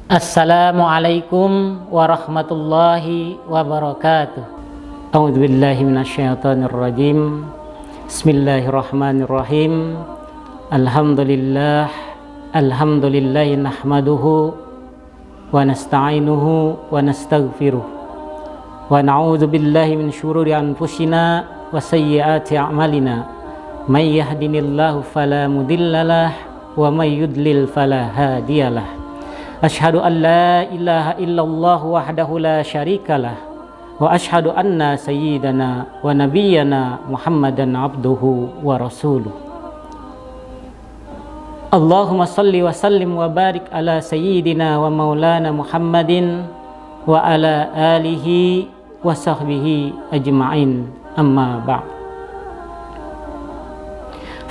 Assalamualaikum warahmatullahi wabarakatuh. A'udzu billahi minasyaitonir rajim. Bismillahirrahmanirrahim. Alhamdulillah nahmaduhu wa nasta'inuhu wa nastaghfiruh. Wa na'udzu billahi min syururi anfusina wa sayyiati a'malina. May yahdihillahu fala mudhillalah wa may yudlil fala hadiyalah. Asyhadu an la ilaha illallah wahdahu la syarikalah wa asyhadu anna sayyidana wa nabiyyana Muhammadan abduhu wa rasuluh. Allahumma salli wa sallim wa barik ala sayyidina wa maulana Muhammadin wa ala alihi wa sahbihi ajma'in, amma ba'd.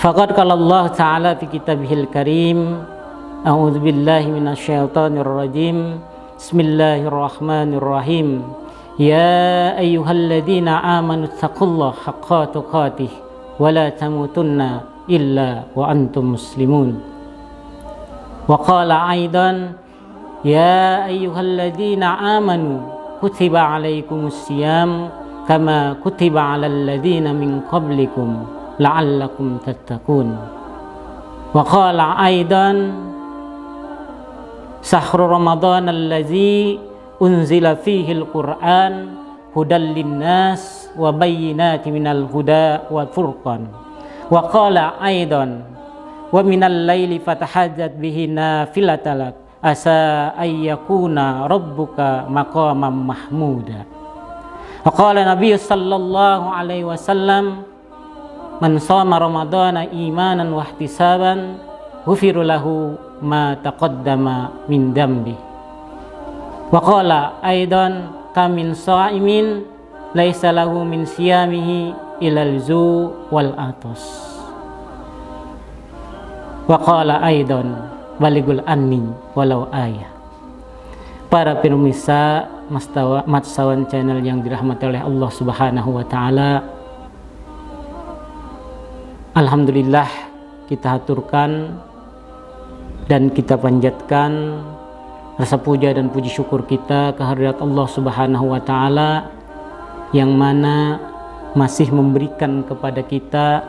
Faqad qala Allah ta'ala fi kitabihil karim, a'udzu billahi minasyaitonir rajim. Bismillahirrahmanirrahim. Ya ayyuhalladzina amanu taqullaha haqqa tuqatih wa la tamutunna illa wa antum muslimun. Wa qala aidan ya ayyuhalladzina amanu kutiba alaikumus syiyam kama kutiba alal ladzina min qablikum la'allakum tattaqun. Wa qala aidan Sahru Ramadan allazi unzila fihi al-Qur'an hudal linnas wa bayyinatin minal huda wa furqan. Wa qala aidan wa minal laili fatahajjat bihi nafilatan lak asa ayyakuna rabbuka maqaman mahmuda. Wa qala Nabi sallallahu alaihi wasallam man shoma ramadana imanan wa ihtisaban ghufira lahu ma taqaddama min dambi. Wa qala aidan kam min sha'imin laisa lahu min siyamihi ilal zu wal atas. Wa qala aidan baligul anni walau ayah. Para pemirsa Matsawan channel yang dirahmati oleh Allah Subhanahu wa taala, alhamdulillah kita haturkan dan kita panjatkan rasa puja dan puji syukur kita kehadirat Allah Subhanahu wa taala yang mana masih memberikan kepada kita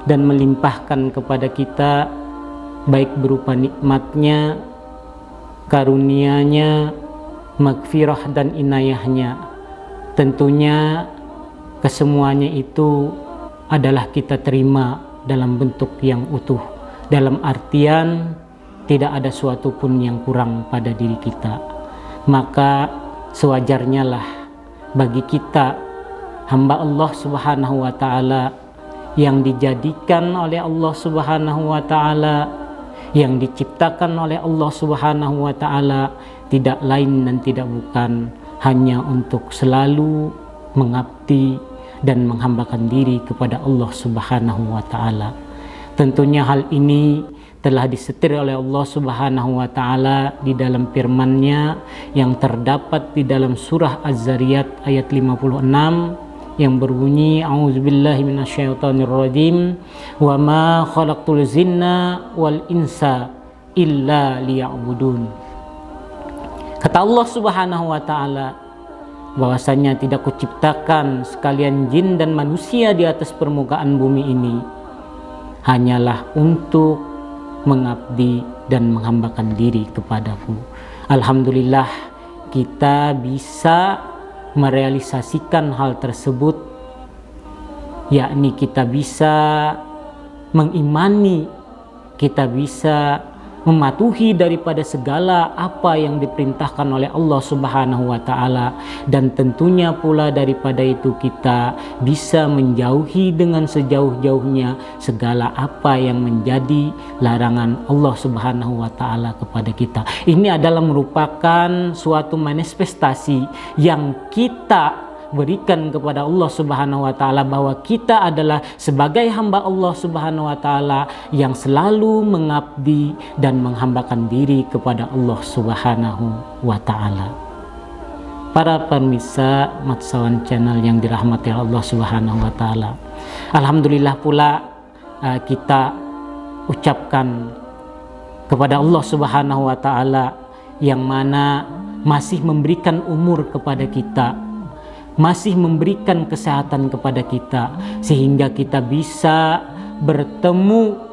dan melimpahkan kepada kita baik berupa nikmatnya, karunia-Nya, maghfirah dan inayahnya. Tentunya kesemuanya itu adalah kita terima dalam bentuk yang utuh, dalam artian tidak ada suatu pun yang kurang pada diri kita. Maka sewajarnya lah bagi kita hamba Allah Subhanahu wa taala yang dijadikan oleh Allah Subhanahu wa taala, yang diciptakan oleh Allah Subhanahu wa taala, tidak lain dan tidak bukan hanya untuk selalu mengabdi dan menghambakan diri kepada Allah Subhanahu wa taala. Tentunya hal ini telah disetir oleh Allah Subhanahu wa taala di dalam firman-Nya yang terdapat di dalam surah Az-Zariyat ayat 56 yang berbunyi a'udzubillahi minasyaitonir rajim wa ma khalaqtul jinna wal insa illa liya'budun. Kata Allah Subhanahu wa taala bahwasanya tidak kuciptakan sekalian jin dan manusia di atas permukaan bumi ini hanyalah untuk mengabdi dan menghambakan diri kepadaku. Alhamdulillah kita bisa merealisasikan hal tersebut, yakni kita bisa mengimani, kita bisa mematuhi daripada segala apa yang diperintahkan oleh Allah Subhanahu wa taala, dan tentunya pula daripada itu kita bisa menjauhi dengan sejauh-jauhnya segala apa yang menjadi larangan Allah Subhanahu wa taala kepada kita. Ini adalah merupakan suatu manifestasi yang kita berikan kepada Allah Subhanahu wa taala bahwa kita adalah sebagai hamba Allah Subhanahu wa taala yang selalu mengabdi dan menghambakan diri kepada Allah Subhanahu wa taala. Para pemirsa Matsawan channel yang dirahmati Allah Subhanahu wa taala, alhamdulillah pula kita ucapkan kepada Allah Subhanahu wa taala yang mana masih memberikan umur kepada kita, masih memberikan kesehatan kepada kita, sehingga kita bisa bertemu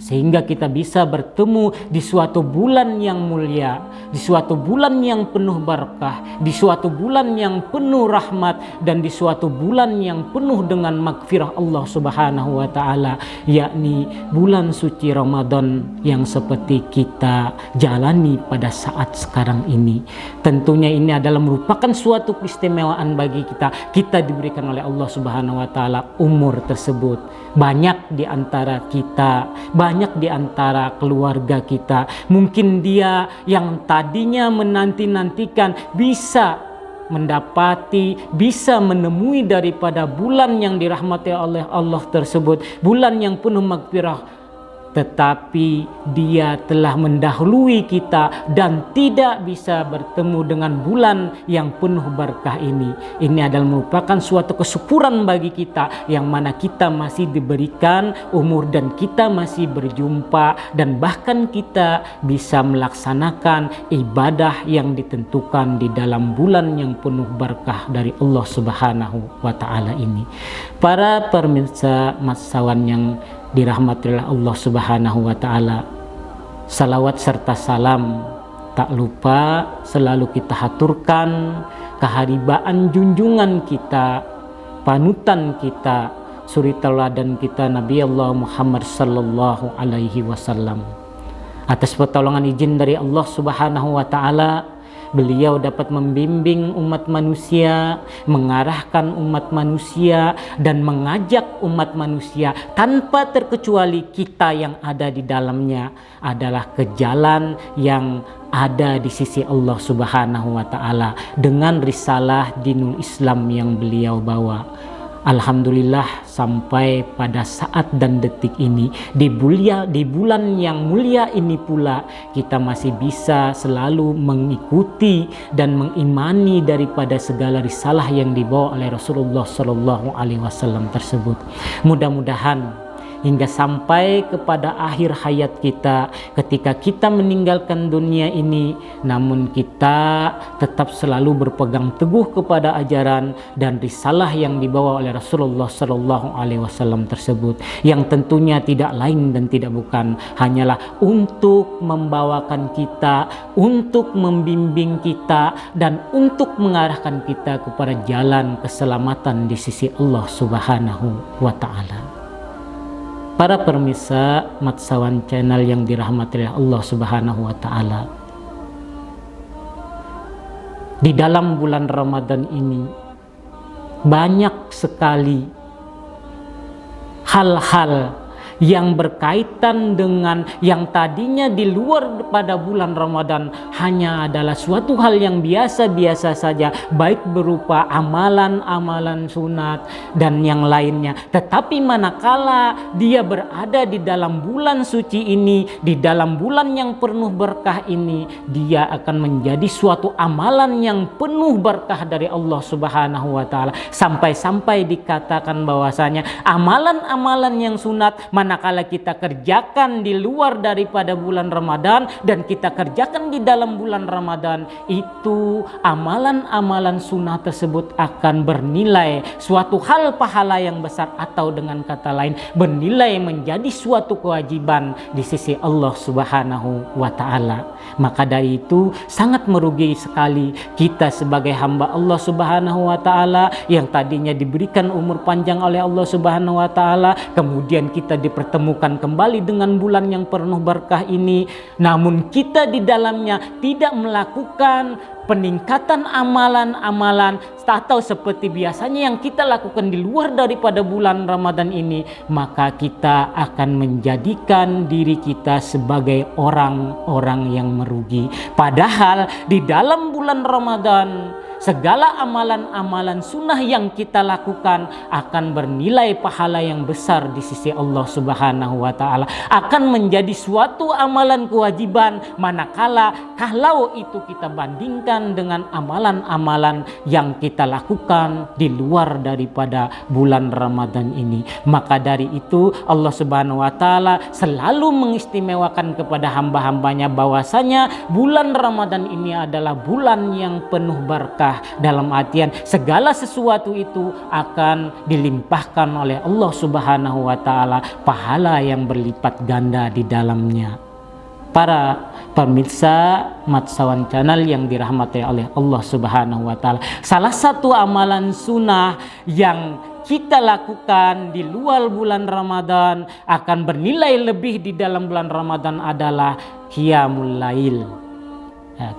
sehingga kita bisa bertemu di suatu bulan yang mulia, di suatu bulan yang penuh berkah, di suatu bulan yang penuh rahmat, dan di suatu bulan yang penuh dengan magfirah Allah Subhanahu wa Ta'ala, yakni bulan suci Ramadan yang seperti kita jalani pada saat sekarang ini. Tentunya ini adalah merupakan suatu keistimewaan bagi kita. Kita diberikan oleh Allah Subhanahu wa Ta'ala umur tersebut. Banyak di antara kita, banyak di antara keluarga kita, mungkin dia yang tadinya menanti-nantikan bisa mendapati, bisa menemui daripada bulan yang dirahmati oleh Allah tersebut, bulan yang penuh magfirah, tetapi dia telah mendahului kita dan tidak bisa bertemu dengan bulan yang penuh berkah ini. Ini adalah merupakan suatu kesyukuran bagi kita, yang mana kita masih diberikan umur dan kita masih berjumpa, dan bahkan kita bisa melaksanakan ibadah yang ditentukan di dalam bulan yang penuh berkah dari Allah Subhanahu wa Ta'ala ini. Para pemirsa Matsawan yang dirahmati oleh Allah Subhanahu wa Ta'ala, salawat serta salam tak lupa selalu kita haturkan keharibaan junjungan kita, panutan kita, suri teladan kita, Nabi Allah Muhammad sallallahu alaihi wasallam. Atas pertolongan izin dari Allah Subhanahu wa Ta'ala, beliau dapat membimbing umat manusia, mengarahkan umat manusia, dan mengajak umat manusia tanpa terkecuali kita yang ada di dalamnya adalah ke jalan yang ada di sisi Allah Subhanahu wa Ta'ala dengan risalah dinul Islam yang beliau bawa. Alhamdulillah, sampai pada saat dan detik ini, di bulan yang mulia ini pula, kita masih bisa selalu mengikuti dan mengimani daripada segala risalah yang dibawa oleh Rasulullah Shallallahu Alaihi Wasallam tersebut. Mudah-mudahan hingga sampai kepada akhir hayat kita, ketika kita meninggalkan dunia ini, namun kita tetap selalu berpegang teguh kepada ajaran dan risalah yang dibawa oleh Rasulullah Shallallahu Alaihi Wasallam tersebut, yang tentunya tidak lain dan tidak bukan hanyalah untuk membawakan kita, untuk membimbing kita, dan untuk mengarahkan kita kepada jalan keselamatan di sisi Allah Subhanahu wa Ta'ala. Para pemirsa Matsawan Channel yang dirahmati oleh Allah Subhanahu wa Ta'ala, di dalam bulan Ramadan ini banyak sekali hal-hal yang berkaitan dengan yang tadinya di luar pada bulan Ramadan hanya adalah suatu hal yang biasa-biasa saja, baik berupa amalan-amalan sunat dan yang lainnya. Tetapi manakala dia berada di dalam bulan suci ini, di dalam bulan yang penuh berkah ini, dia akan menjadi suatu amalan yang penuh berkah dari Allah Subhanahu wa Ta'ala, sampai-sampai dikatakan bahwasanya amalan-amalan yang sunat manakala kita kerjakan di luar daripada bulan Ramadan dan kita kerjakan di dalam bulan Ramadan, itu amalan-amalan sunnah tersebut akan bernilai suatu hal pahala yang besar, atau dengan kata lain bernilai menjadi suatu kewajiban di sisi Allah Subhanahu wa Ta'ala. Maka dari itu sangat merugi sekali kita sebagai hamba Allah Subhanahu wa Ta'ala yang tadinya diberikan umur panjang oleh Allah Subhanahu wa Ta'ala, kemudian kita dipertemukan kembali dengan bulan yang penuh berkah ini, namun kita di dalamnya tidak melakukan peningkatan amalan-amalan atau seperti biasanya yang kita lakukan di luar daripada bulan Ramadan ini, maka kita akan menjadikan diri kita sebagai orang-orang yang merugi. Padahal di dalam bulan Ramadan segala amalan-amalan sunnah yang kita lakukan akan bernilai pahala yang besar di sisi Allah Subhanahu wa Ta'ala, akan menjadi suatu amalan kewajiban, manakala kalau itu kita bandingkan dengan amalan-amalan yang kita lakukan di luar daripada bulan Ramadan ini. Maka dari itu Allah Subhanahu wa Ta'ala selalu mengistimewakan kepada hamba-hambanya bahwasanya bulan Ramadan ini adalah bulan yang penuh berkah, dalam artian segala sesuatu itu akan dilimpahkan oleh Allah Subhanahu wa Ta'ala pahala yang berlipat ganda di dalamnya. Para pemirsa Matsawan Channel yang dirahmati oleh Allah Subhanahu wa Ta'ala, salah satu amalan sunnah yang kita lakukan di luar bulan Ramadan akan bernilai lebih di dalam bulan Ramadan adalah qiyamul lail.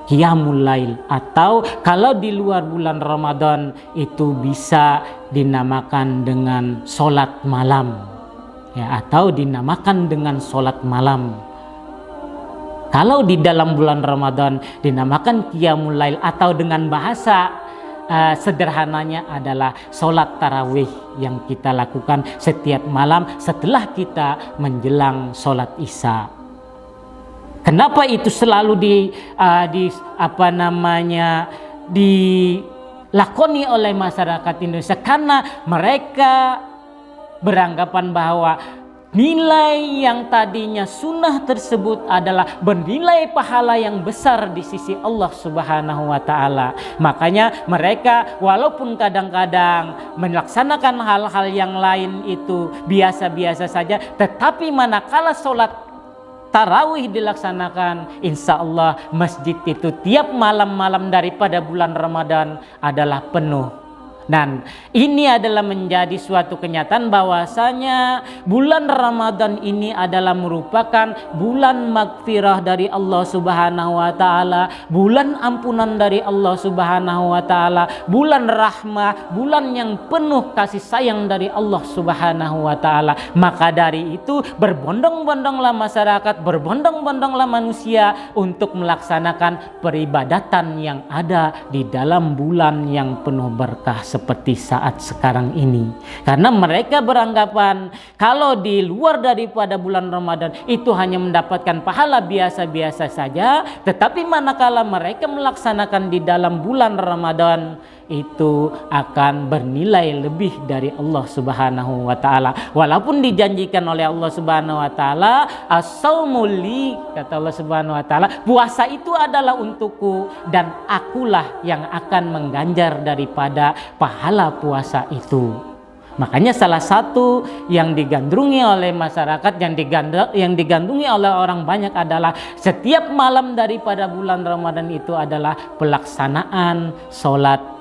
Qiyamul lail, atau kalau di luar bulan Ramadan itu bisa dinamakan dengan sholat malam, atau dinamakan dengan sholat malam. Kalau di dalam bulan Ramadan dinamakan qiyamul lail, atau dengan bahasa sederhananya adalah sholat tarawih yang kita lakukan setiap malam setelah kita menjelang sholat isya. Kenapa itu selalu dilakoni oleh masyarakat Indonesia? Karena mereka beranggapan bahwa nilai yang tadinya sunnah tersebut adalah bernilai pahala yang besar di sisi Allah Subhanahu wa Ta'ala. Makanya mereka walaupun kadang-kadang melaksanakan hal-hal yang lain itu biasa-biasa saja, tetapi manakala sholat tarawih dilaksanakan, insya Allah masjid itu tiap malam-malam daripada bulan Ramadan adalah penuh. Dan ini adalah menjadi suatu kenyataan bahwasanya bulan Ramadan ini adalah merupakan bulan magfirah dari Allah Subhanahu wa Ta'ala, bulan ampunan dari Allah Subhanahu wa Ta'ala, bulan rahmah, bulan yang penuh kasih sayang dari Allah Subhanahu wa Ta'ala. Maka dari itu berbondong-bondonglah masyarakat, berbondong-bondonglah manusia untuk melaksanakan peribadatan yang ada di dalam bulan yang penuh berkah seperti saat sekarang ini. Karena mereka beranggapan kalau di luar daripada bulan Ramadan itu hanya mendapatkan pahala biasa-biasa saja, tetapi manakala mereka melaksanakan di dalam bulan Ramadan itu akan bernilai lebih dari Allah Subhanahu wa Ta'ala. Walaupun dijanjikan oleh Allah Subhanahu wa Ta'ala, as-saumu li, kata Allah Subhanahu wa Ta'ala, puasa itu adalah untukku dan akulah yang akan mengganjar daripada pahala puasa itu. Makanya salah satu yang digandrungi oleh masyarakat, yang digandrungi oleh orang banyak adalah setiap malam daripada bulan Ramadan itu adalah pelaksanaan sholat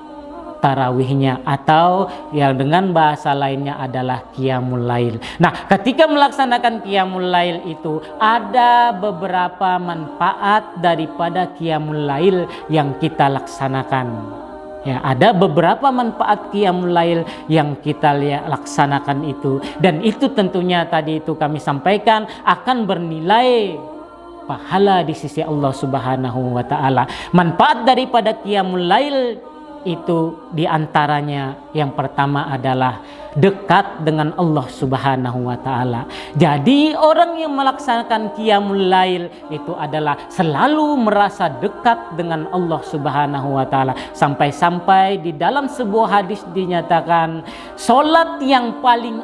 tarawihnya, atau yang dengan bahasa lainnya adalah qiyamul lail. Nah, ketika melaksanakan qiyamul lail itu ada beberapa manfaat daripada qiyamul lail yang kita laksanakan. Ada beberapa manfaat qiyamul lail yang kita laksanakan itu, dan itu tentunya tadi itu kami sampaikan akan bernilai pahala di sisi Allah Subhanahu wa Ta'ala. Manfaat daripada qiyamul lail itu diantaranya yang pertama adalah dekat dengan Allah Subhanahu wa Ta'ala. Jadi orang yang melaksanakan qiyamul lail itu adalah selalu merasa dekat dengan Allah Subhanahu wa Ta'ala, sampai-sampai di dalam sebuah hadis dinyatakan solat yang paling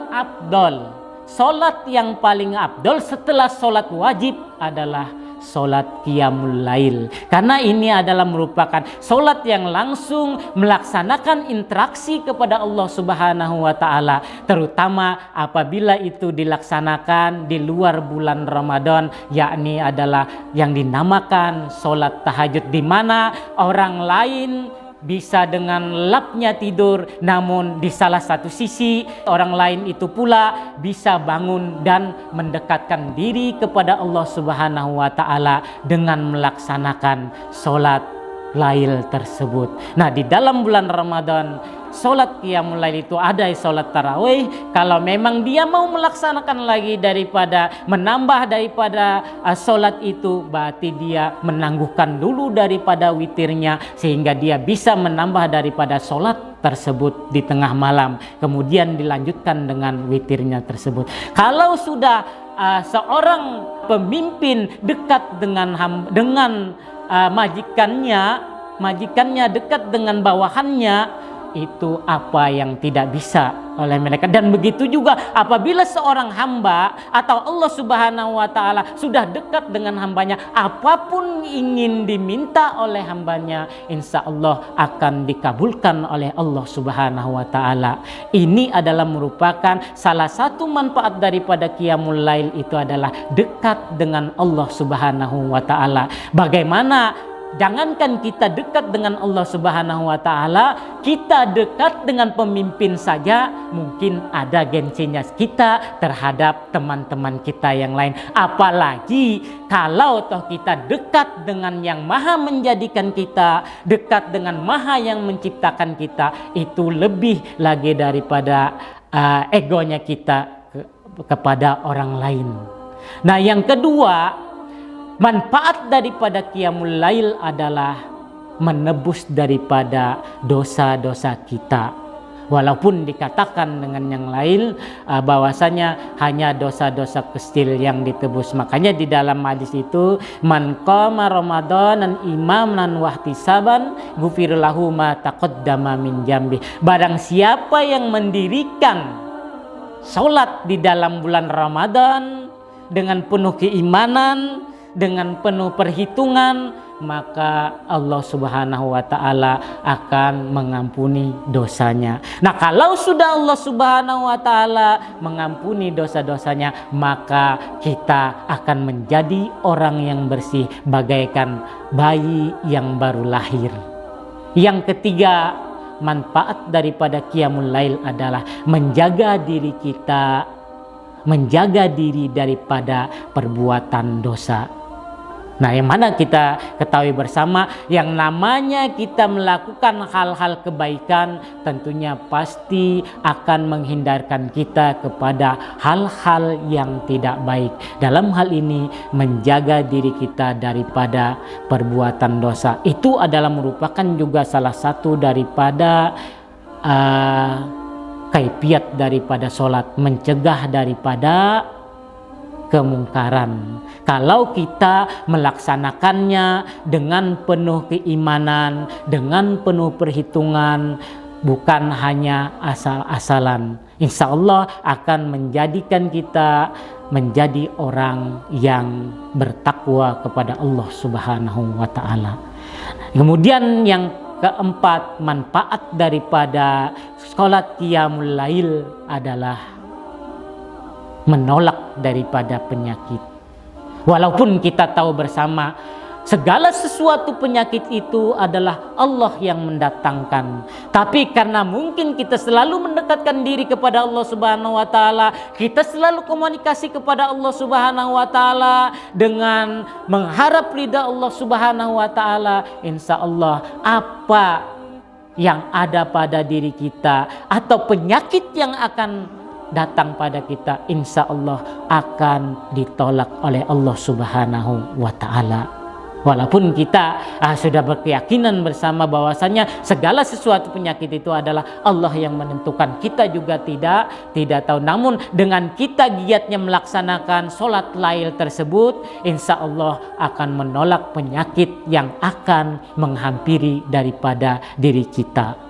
afdol setelah solat wajib adalah solat qiyamul lail, karena ini adalah merupakan solat yang langsung melaksanakan interaksi kepada Allah Subhanahu wa Ta'ala, terutama apabila itu dilaksanakan di luar bulan Ramadan, yakni adalah yang dinamakan solat tahajud, di mana orang lain bisa dengan lapnya tidur, namun di salah satu sisi orang lain itu pula bisa bangun dan mendekatkan diri kepada Allah Subhanahu wa Ta'ala dengan melaksanakan sholat lail tersebut. Nah, di dalam bulan Ramadan sholat qiyamul lail itu ada sholat tarawih, kalau memang dia mau melaksanakan lagi daripada menambah daripada sholat itu, berarti dia menangguhkan dulu daripada witirnya sehingga dia bisa menambah daripada sholat tersebut di tengah malam, kemudian dilanjutkan dengan witirnya tersebut. Kalau sudah seorang pemimpin dekat dengan majikannya dekat dengan bawahannya, itu apa yang tidak bisa oleh mereka. Dan begitu juga apabila seorang hamba atau Allah Subhanahu wa Ta'ala sudah dekat dengan hambanya, apapun ingin diminta oleh hambanya, insya Allah akan dikabulkan oleh Allah Subhanahu wa Ta'ala. Ini adalah merupakan salah satu manfaat daripada qiyamul lail, itu adalah dekat dengan Allah Subhanahu wa Ta'ala. Bagaimana jangankan kita dekat dengan Allah Subhanahu wa Ta'ala, kita dekat dengan pemimpin saja mungkin ada gengsinya kita terhadap teman-teman kita yang lain. Apalagi kalau toh kita dekat dengan yang maha menjadikan kita, dekat dengan maha yang menciptakan kita, itu lebih lagi daripada egonya kita kepada orang lain. Nah, yang kedua, manfaat daripada qiyamul lail adalah menebus daripada dosa-dosa kita. Walaupun dikatakan dengan yang lain bahwasanya hanya dosa-dosa kecil yang ditebus. Makanya di dalam hadis itu, man qama ramadanan imaman wahtisaban ghufir lahu ma taqaddama min jambi. Barang siapa yang mendirikan salat di dalam bulan Ramadan dengan penuh keimanan, dengan penuh perhitungan, maka Allah Subhanahu wa Ta'ala akan mengampuni dosanya. Nah, kalau sudah Allah Subhanahu wa Ta'ala mengampuni dosa-dosanya, maka kita akan menjadi orang yang bersih bagaikan bayi yang baru lahir. Yang ketiga, manfaat daripada qiyamul lail adalah menjaga diri kita, menjaga diri daripada perbuatan dosa. Nah, yang mana kita ketahui bersama, yang namanya kita melakukan hal-hal kebaikan tentunya pasti akan menghindarkan kita kepada hal-hal yang tidak baik. Dalam hal ini menjaga diri kita daripada perbuatan dosa, itu adalah merupakan juga salah satu daripada kaifiat daripada sholat, mencegah daripada kemungkaran. Kalau kita melaksanakannya dengan penuh keimanan, dengan penuh perhitungan, bukan hanya asal-asalan, insya Allah akan menjadikan kita menjadi orang yang bertakwa kepada Allah Subhanahu wa Ta'ala. Kemudian yang keempat, manfaat daripada sholat qiyamul lail adalah menolak daripada penyakit. Walaupun kita tahu bersama segala sesuatu penyakit itu adalah Allah yang mendatangkan, tapi karena mungkin kita selalu mendekatkan diri kepada Allah Subhanahu wa Ta'ala, kita selalu komunikasi kepada Allah Subhanahu wa Ta'ala dengan mengharap ridha Allah Subhanahu wa Ta'ala, insya Allah apa yang ada pada diri kita atau penyakit yang akan datang pada kita, insya Allah akan ditolak oleh Allah Subhanahu wa Ta'ala. Walaupun kita sudah berkeyakinan bersama bahwasanya segala sesuatu penyakit itu adalah Allah yang menentukan, kita juga tidak tahu. Namun dengan kita giatnya melaksanakan sholat lail tersebut, insya Allah akan menolak penyakit yang akan menghampiri daripada diri kita.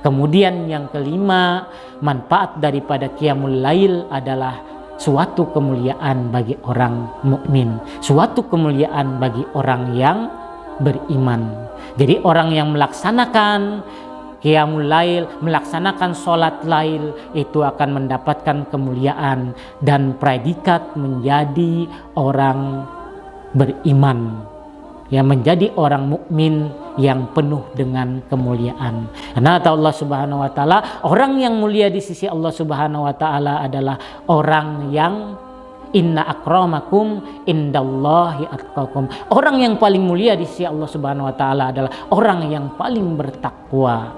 Kemudian yang kelima, manfaat daripada qiyamul lail adalah suatu kemuliaan bagi orang mukmin, suatu kemuliaan bagi orang yang beriman. Jadi orang yang melaksanakan qiyamul lail, melaksanakan sholat lail, itu akan mendapatkan kemuliaan dan predikat menjadi orang beriman, yang menjadi orang mukmin yang penuh dengan kemuliaan. Karena Allah Subhanahu wa Ta'ala, orang yang mulia di sisi Allah Subhanahu wa Ta'ala adalah orang yang inna akramakum indallahi atqakum. Orang yang paling mulia di sisi Allah Subhanahu wa Ta'ala adalah orang yang paling bertakwa.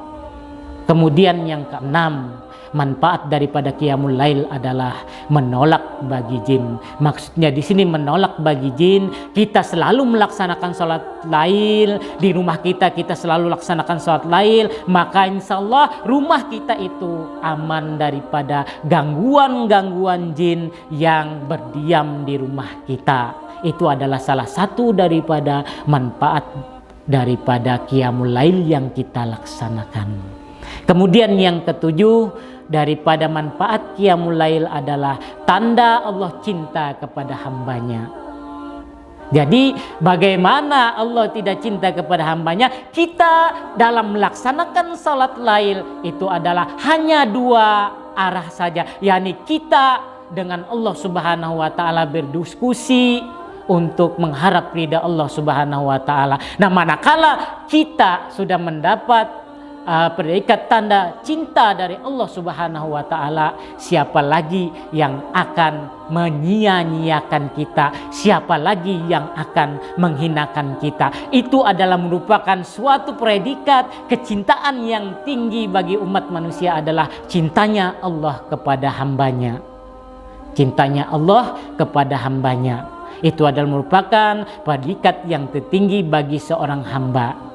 Kemudian yang keenam, manfaat daripada qiyamul lail adalah menolak bagi jin. Maksudnya di sini menolak bagi jin, kita selalu melaksanakan sholat lail di rumah kita, kita selalu laksanakan sholat lail, maka insya Allah rumah kita itu aman daripada gangguan-gangguan jin yang berdiam di rumah kita. Itu adalah salah satu daripada manfaat daripada qiyamul lail yang kita laksanakan. Kemudian yang ketujuh, daripada manfaat qiyamul lail adalah tanda Allah cinta kepada hambanya. Jadi bagaimana Allah tidak cinta kepada hambanya? Kita dalam melaksanakan salat lail itu adalah hanya dua arah saja, yakni kita dengan Allah Subhanahu wa taala berdiskusi untuk mengharap ridha Allah Subhanahu wa taala. Nah, manakala kita sudah mendapat predikat tanda cinta dari Allah Subhanahu wa taala, siapa lagi yang akan menyia-nyiakan kita? Siapa lagi yang akan menghinakan kita? Itu adalah merupakan suatu predikat kecintaan yang tinggi bagi umat manusia, adalah cintanya Allah kepada hambanya. Cintanya Allah kepada hambanya. Itu adalah merupakan predikat yang tertinggi bagi seorang hamba.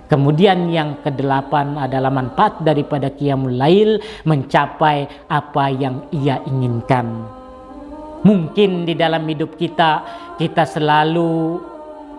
Kemudian yang kedelapan adalah manfaat daripada qiyamul lail, mencapai apa yang ia inginkan. Mungkin di dalam hidup kita selalu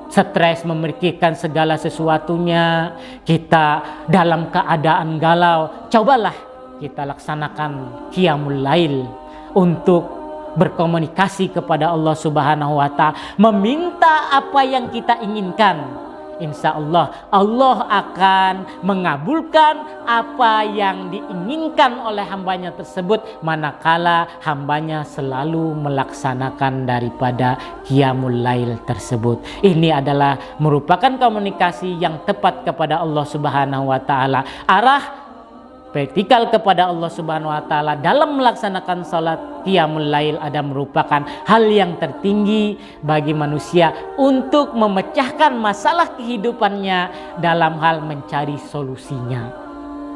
stres, memikirkan segala sesuatunya, kita dalam keadaan galau. Cobalah kita laksanakan qiyamul lail untuk berkomunikasi kepada Allah Subhanahu wa taala, meminta apa yang kita inginkan. Insya Allah, Allah akan mengabulkan apa yang diinginkan oleh hambanya tersebut, manakala hambanya selalu melaksanakan daripada qiyamul lail tersebut. Ini adalah merupakan komunikasi yang tepat kepada Allah Subhanahu wa taala. Arah vertikal kepada Allah Subhanahu wa taala dalam melaksanakan salat qiyamul lail ada merupakan hal yang tertinggi bagi manusia untuk memecahkan masalah kehidupannya dalam hal mencari solusinya.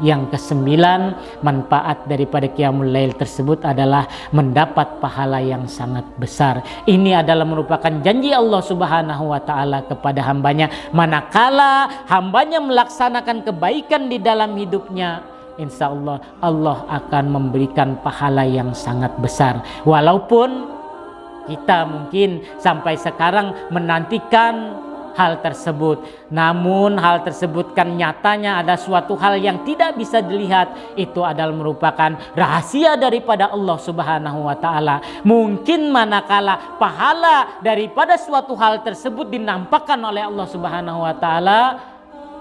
Yang kesembilan, manfaat daripada qiyamul lail tersebut adalah mendapat pahala yang sangat besar. Ini adalah merupakan janji Allah Subhanahu wa taala kepada hambanya, manakala hambanya melaksanakan kebaikan di dalam hidupnya, insya Allah Allah akan memberikan pahala yang sangat besar. Walaupun kita mungkin sampai sekarang menantikan hal tersebut, namun hal tersebut kan nyatanya ada suatu hal yang tidak bisa dilihat. Itu adalah merupakan rahasia daripada Allah Subhanahu wa taala. Mungkin manakala pahala daripada suatu hal tersebut dinampakkan oleh Allah Subhanahu wa taala,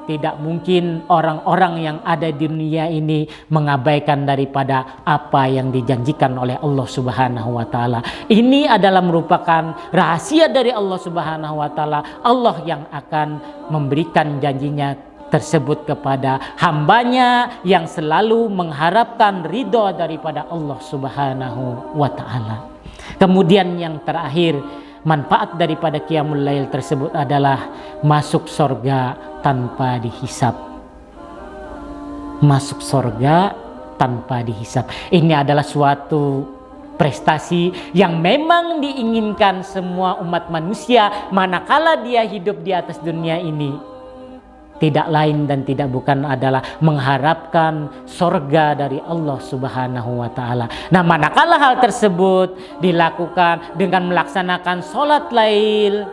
tidak mungkin orang-orang yang ada di dunia ini mengabaikan daripada apa yang dijanjikan oleh Allah Subhanahu wa taala. Ini adalah merupakan rahasia dari Allah Subhanahu wa taala. Allah yang akan memberikan janjinya tersebut kepada hambanya yang selalu mengharapkan ridho daripada Allah Subhanahu wa taala. Kemudian yang terakhir, manfaat daripada qiyamul lail tersebut adalah masuk surga tanpa dihisap. Masuk surga tanpa dihisap. Ini adalah suatu prestasi yang memang diinginkan semua umat manusia manakala dia hidup di atas dunia ini. Tidak lain dan tidak bukan adalah mengharapkan surga dari Allah Subhanahu wa taala. Nah, manakala hal tersebut dilakukan dengan melaksanakan sholat lail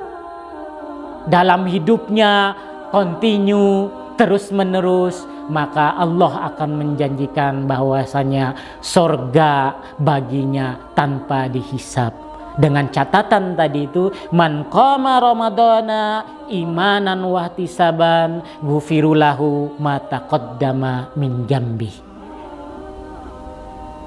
dalam hidupnya kontinu terus menerus, maka Allah akan menjanjikan bahwasanya surga baginya tanpa dihisap. Dengan catatan tadi itu, man qama ramadhana imanan wa ihtisaban ghufirulahu ma taqaddama min dzambi.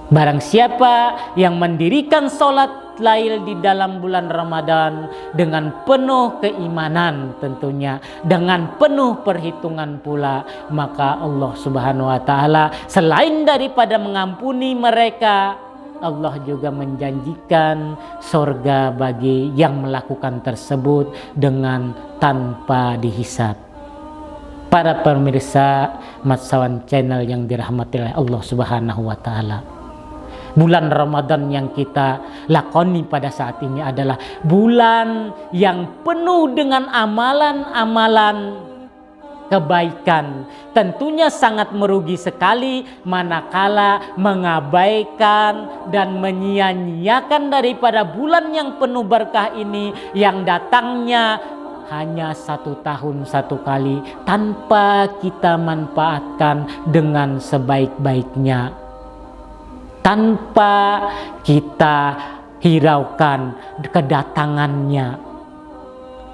Barang siapa yang mendirikan sholat lail di dalam bulan Ramadan dengan penuh keimanan, tentunya dengan penuh perhitungan pula, maka Allah Subhanahu wa taala selain daripada mengampuni mereka, Allah juga menjanjikan surga bagi yang melakukan tersebut dengan tanpa dihisap. Para pemirsa Matsawan Channel yang dirahmati oleh Allah Subhanahu wa Ta'ala, bulan Ramadan yang kita lakoni pada saat ini adalah bulan yang penuh dengan amalan-amalan kebaikan. Tentunya sangat merugi sekali manakala mengabaikan dan menyia-nyiakan daripada bulan yang penuh berkah ini, yang datangnya hanya 1 tahun 1 kali tanpa kita manfaatkan dengan sebaik-baiknya, tanpa kita hiraukan kedatangannya.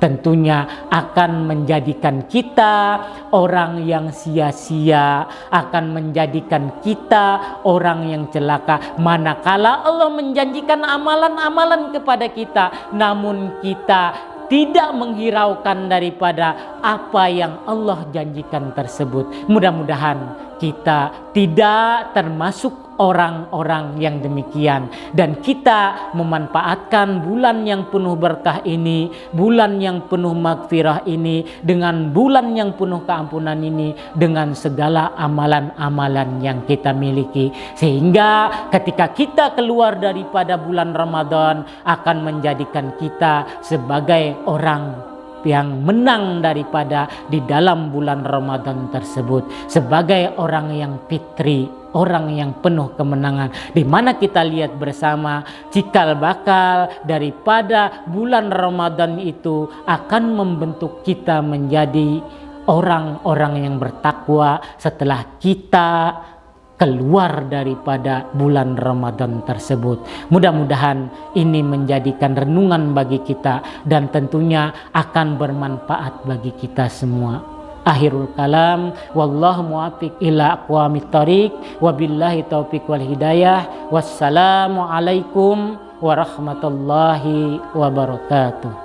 Tentunya akan menjadikan kita orang yang sia-sia, akan menjadikan kita orang yang celaka manakala Allah menjanjikan amalan-amalan kepada kita, namun kita tidak menghiraukan daripada apa yang Allah janjikan tersebut. Mudah-mudahan kita tidak termasuk orang-orang yang demikian, dan kita memanfaatkan bulan yang penuh berkah ini, bulan yang penuh magfirah ini, dengan bulan yang penuh keampunan ini, dengan segala amalan-amalan yang kita miliki, sehingga ketika kita keluar daripada bulan Ramadan akan menjadikan kita sebagai orang yang menang daripada di dalam bulan Ramadan tersebut, sebagai orang yang fitri, orang yang penuh kemenangan, di mana kita lihat bersama cikal bakal daripada bulan Ramadan itu akan membentuk kita menjadi orang-orang yang bertakwa setelah kita keluar daripada bulan Ramadan tersebut. Mudah-mudahan ini menjadikan renungan bagi kita dan tentunya akan bermanfaat bagi kita semua. Akhirul kalam, wallahu muwaffiq ila aqwamit thariq, wabillahi taufiq wal hidayah. Wassalamu alaikum warahmatullahi wabarakatuh.